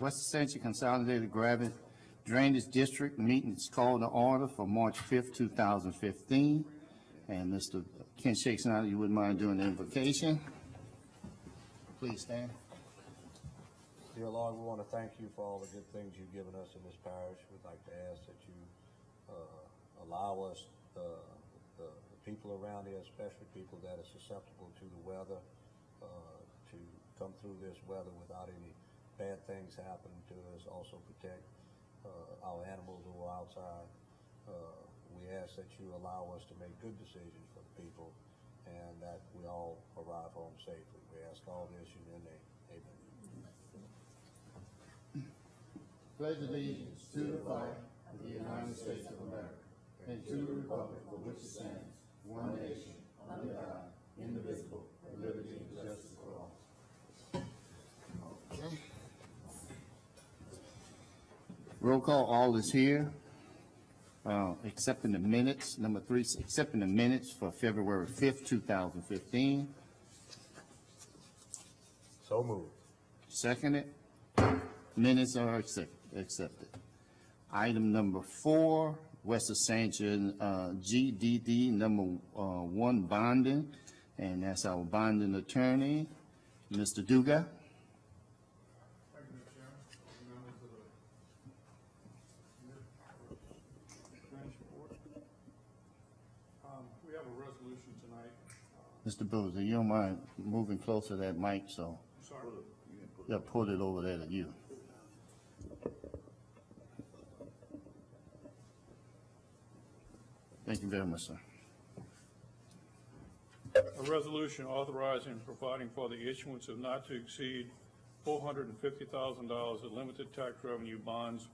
West Ascension Consolidated Gravity Drainage District meeting is called to order for March 5th, 2015. And Mr. Ken Shakes, now you wouldn't mind doing the invocation. Please stand. Dear Lord, we want to thank you for all the good things you've given us in this parish. We'd like to ask that you allow us, the people around here, especially people that are susceptible to the weather, to come through this weather without any bad things happening to us. Also protect our animals who are outside. We ask that you allow us to make good decisions for the people and that we all arrive home safely. We ask all this in your name. Amen. Pledge allegiance to the flag of the United States of America and to the republic for which it stands, one nation, under God, indivisible, with liberty and justice for all. Okay. Roll call, all is here. Accepting the minutes. Number 3, accepting the minutes for February 5th, 2015. So moved. Seconded. Minutes are accepted. Item number 4, West Ascension GDD number 1 bonding, and that's our bonding attorney, Mr. Duga. Thank you, Mr. Chairman. Members of the Drainage Board. We have a resolution tonight. Mr. Boozer, you don't mind moving closer to that mic, so Sorry. yeah, put it over there to you. Thank you very much, sir. A resolution authorizing and providing for the issuance of not to exceed $450,000 of limited tax revenue bonds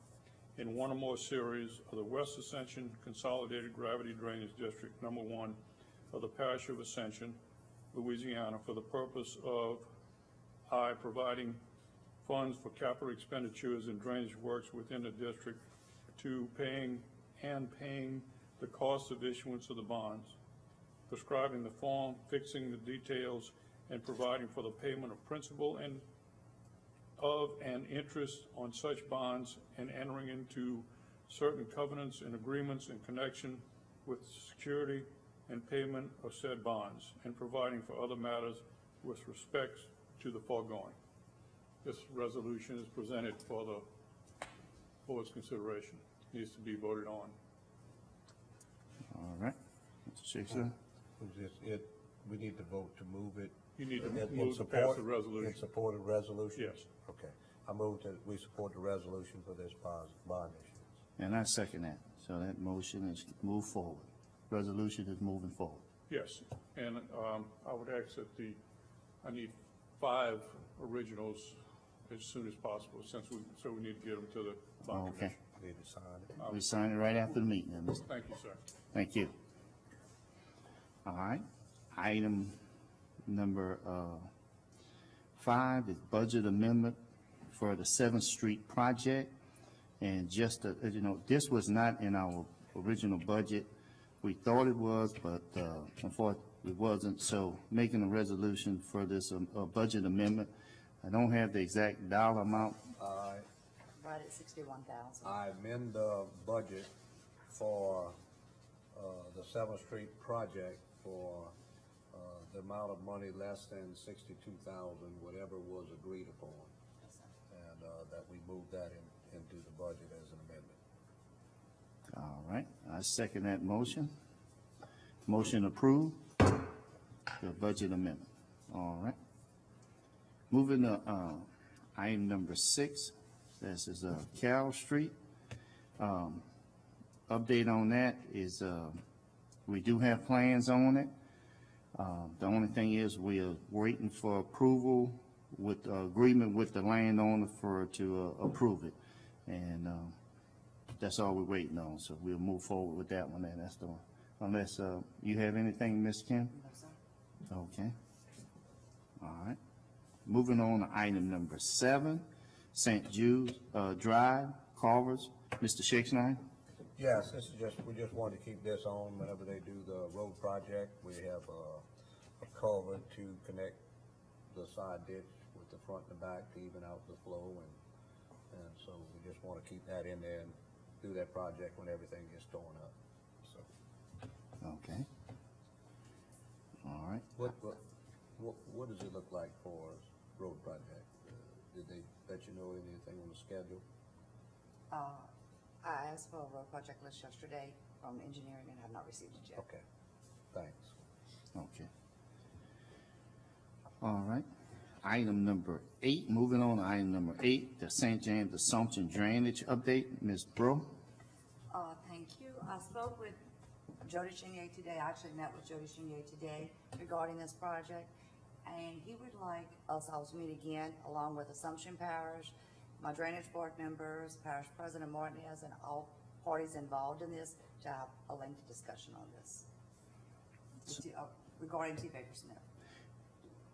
in one or more series of the West Ascension Consolidated Gravity Drainage District number 1 of the Parish of Ascension, Louisiana, for the purpose of I, providing funds for capital expenditures and drainage works within the district, 2, paying the cost of issuance of the bonds, prescribing the form, fixing the details, and providing for the payment of principal and interest on such bonds, and entering into certain covenants and agreements in connection with security and payment of said bonds, and providing for other matters with respect to the foregoing. This resolution is presented for the board's consideration. It needs to be voted on. All right. Mr. Shakespeare. We need to vote to move it. You need to move to pass the resolution. In support of resolution? Yes. Okay. I move that we support the resolution for this bond issue. And I second that. So that motion is moved forward. Resolution is moving forward. Yes, and I would ask that I need 5 originals as soon as possible, so we need to get them to the bond Okay. I need to sign it. We sign it right after the meeting, then, Mr. Thank you, sir. Thank you. All right. Item number 5 is budget amendment for the 7th Street project. And just, you know, this was not in our original budget. We thought it was, but unfortunately it wasn't. So making a resolution for this budget amendment. I don't have the exact dollar amount. Right at 61,000. I amend the budget for the 7th Street project for the amount of money less than 62,000, whatever was agreed upon, and that we move that into the budget as an amendment. All right. I second that motion. Motion approved. The budget amendment. All right. Moving to item number 6. This is Carroll Street. Update on that is we do have plans on it. The only thing is we are waiting for approval with agreement with the landowner to approve it, and that's all we're waiting on. So we'll move forward with that one. And that's the one. Unless you have anything, Ms. Kim? No, sir. Okay. All right. Moving on to item number 7, St. Jude Drive, Culvers. Mr. Shakespeare. Yes, this is we just want to keep this on whenever they do the road project. We have a culvert to connect the side ditch with the front and the back to even out the flow, and And so we just want to keep that in there and do that project when everything gets torn up, so. Okay. All right. What does it look like for road project? Did they let you know anything on the schedule? I asked for a road project list yesterday from engineering and have not received it yet. Okay, thanks. Okay. All right. Item number 8, moving on to item number 8, the St. James Assumption Drainage Update. Ms. Bro? Thank you. I spoke with Jody Chenier today. I actually met with Jody Chenier today regarding this project. And he would like us all to meet again along with Assumption Parish, my drainage board members, Parish President Martinez, and all parties involved in this to have a lengthy discussion on this regarding T. Baker Smith.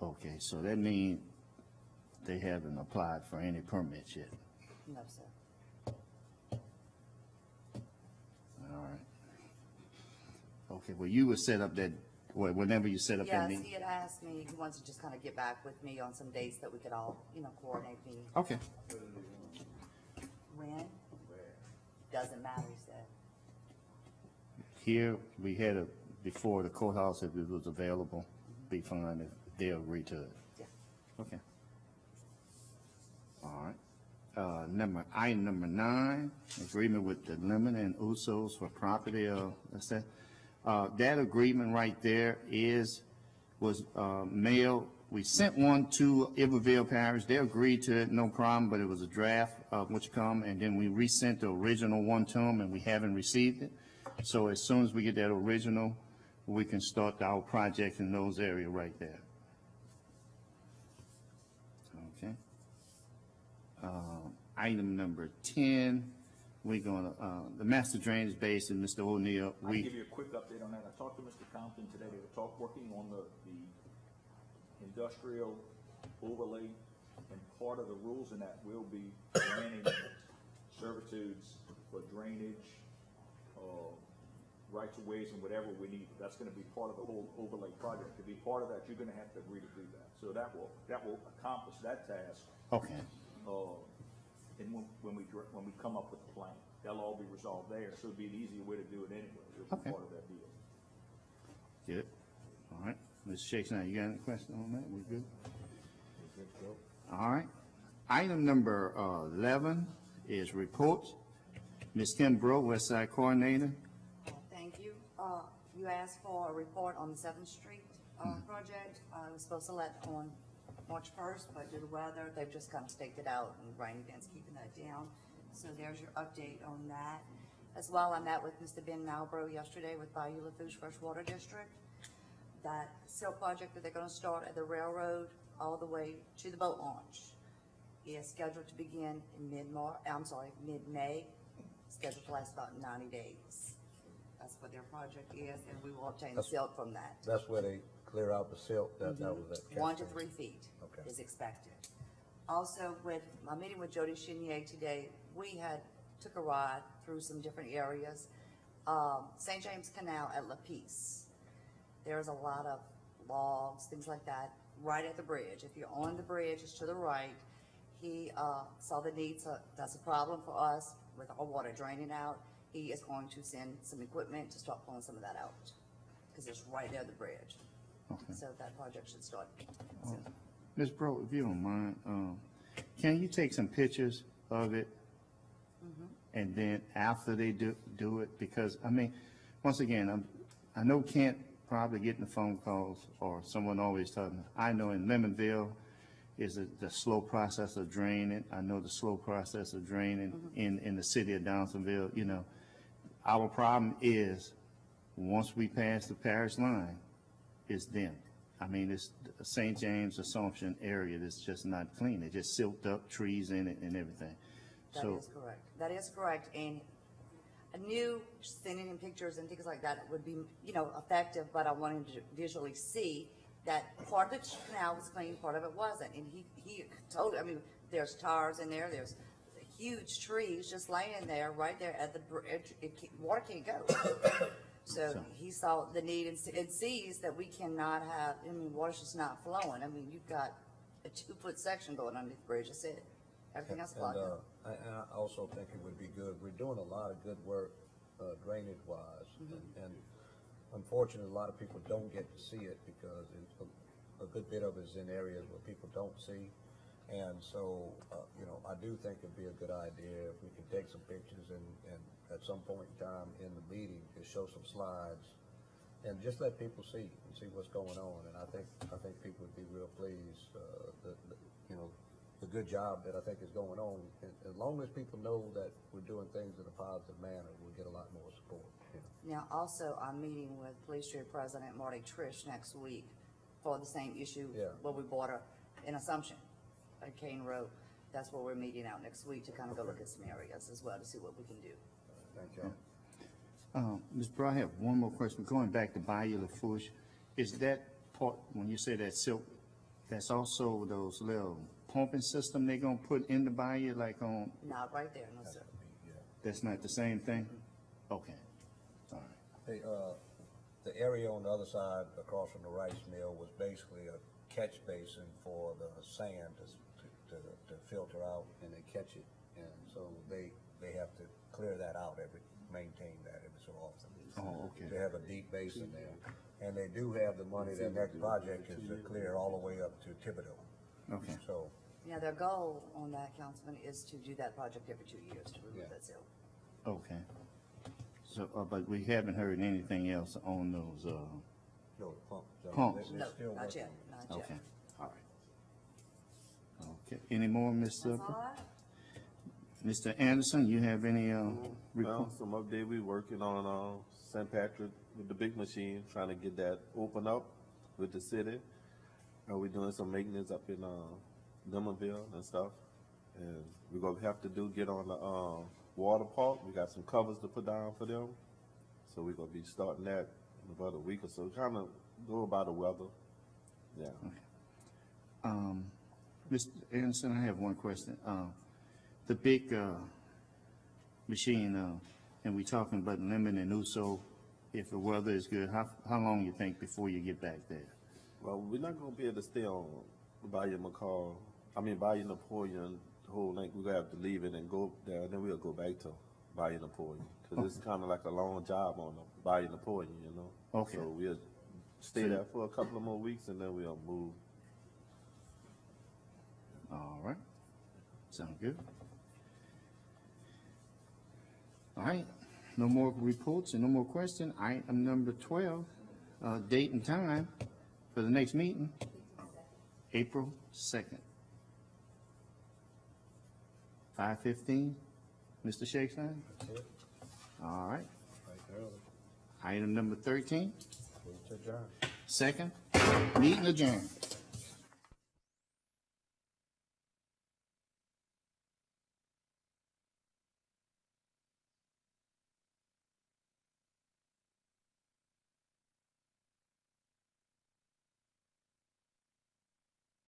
Okay, so that means they haven't applied for any permits yet. No, sir. All right. Okay, well, you would set up that, whenever you set up that Yes, meeting? he had asked me, he wants to just kind of get back with me on some dates that we could all, coordinate meetings. Okay. When? Doesn't matter, he said. Here, we had it before the courthouse, if it was available, be fine if they agree to it. Yeah. Okay. All right. Item number 9, agreement with the Lemann and Oursos for property, that agreement right there was mailed. We sent one to Iberville Parish. They agreed to it, no problem, but it was a draft of which come, and then we resent the original one to them, and we haven't received it. So as soon as we get that original, we can start our project in those areas right there. Okay. Item number 10, we're gonna, the master drainage basin, Mr. O'Neill, I'll give you a quick update on that. I talked to Mr. Compton today. They were working on the industrial overlay, and part of the rules in that will be granting servitudes for drainage, rights of ways and whatever we need. That's gonna be part of the whole overlay project. To be part of that, you're gonna have to agree to do that. So that will accomplish that task. okay, And when we come up with the plan, they'll all be resolved there. So it'd be an easier way to do it anyway. It'll be Okay. part of that deal. good. All right, Mr. Shakes, now you got any question on that? We good? All right. Item number 11 is reports. Ms. Kim Bro, West Side Coordinator. Thank you. You asked for a report on the 7th Street project. I was supposed to let on March 1st, but due to weather, they've just kind of staked it out, and rain events keeping that down. So there's your update on that. As well, I met with Mr. Ben Malbrough yesterday with Bayou Lafourche Freshwater District. That silt project that they're gonna start at the railroad all the way to the boat launch is scheduled to begin in mid-May, scheduled to last about 90 days. That's what their project is, and we will obtain the silt from that. That's where they clear out the silt, that was at. 1 to 3 feet Okay. is expected. Also, with my meeting with Jody Chenier today, we took a ride through some different areas. St. James Canal at La Peace. There's a lot of logs, things like that, right at the bridge. If you're on the bridge, it's to the right. He saw the need, so that's a problem for us with our water draining out. He is going to send some equipment to start pulling some of that out, because it's right there at the bridge. Okay. So that project should start soon. Ms. Bro, if you don't mind, can you take some pictures of it? And then after they do it, because, I mean, once again, I know Kent probably getting the phone calls, or someone always telling me. I know in Lemonville is the slow process of draining. I know the slow process of draining in the city of Downsonville. Our problem is, once we pass the parish line, it's them. I mean, it's the St. James Assumption area that's just not clean. It just silted up, trees in it and everything. That is correct. That is correct. And I knew sending in pictures and things like that would be, effective, but I wanted to visually see that part of the canal was clean, part of it wasn't. And he told, there's tars in there, there's huge trees just laying there, right there at the bridge. Water can't go. So he saw the need and sees that we cannot have, water's just not flowing. You've got a 2-foot section going underneath the bridge, that's it. Everything else And, plugged in. and I also think it would be good, we're doing a lot of good work, drainage wise. And unfortunately, a lot of people don't get to see it because a good bit of it is in areas where people don't see. And so, you know, I do think it'd be a good idea if we could take some pictures and at some point in time in the meeting, just show some slides and just let people see and see what's going on. And I think people would be real pleased, you know, the good job that I think is going on. And as long as people know that we're doing things in a positive manner, we'll get a lot more support, you know. Now, also, I'm meeting with Police Chief President Marty Trish next week for the same issue. Yeah. Where we bought in Assumption, at Kane Road. That's where we're meeting out next week to kind of go look at some areas as well to see what we can do. Thank you. Ms. Brewer, I have one more question. Going back to Bayou Lafourche, is that part, when you say that silk, that's also those little pumping system they're gonna put in the bayou, like on, Not right there, no sir. that's not the same thing? Okay, all right. The area on the other side, across from the rice mill, was basically a catch basin for the sand to filter out, and they catch it. And so they have to clear that out maintain that every so often. Oh, okay. They have a deep basin there. And they do have the money, their next project is to clear all the way up to Thibodeau. Okay. So, Yeah, their goal on that, Councilman, is to do that project every 2 years to remove Yeah. that silt. Okay. So, but we haven't heard anything else on those, no, pump. Pumps. They're No, still not working yet, on it. not yet. okay, all right. Okay, any more, That's Mr.? all I have. Mr. Anderson, you have any, Well, report? some update, we working on, St. Patrick with the big machine, trying to get that open up with the city. We doing some maintenance up in, Lemanville and stuff. And we're gonna have to get on the, water park. We got some covers to put down for them. So we're gonna be starting that in about a week or so, kind of go by the weather. Yeah. Mr. Anderson, I have one question. The big, machine, and we talking about Lemann and Ourso, if the weather is good, how long you think before you get back there? Well, we're not gonna be able to stay on Bayou Napoleon, the whole length. We're gonna have to leave it and go there, then we'll go back to Bayou Napoleon. Cause it's kinda like a long job on the Bayou Napoleon, you know? Okay. So we'll stay there for a couple of more weeks and then we'll move. All right, sound good. All right, no more reports and no more questions. Item number 12, date and time for the next meeting, April 2nd. 5:15, Mr. Shakespeare? That's it, All right, right early. item number 13, Move to adjourn. second, meeting adjourned.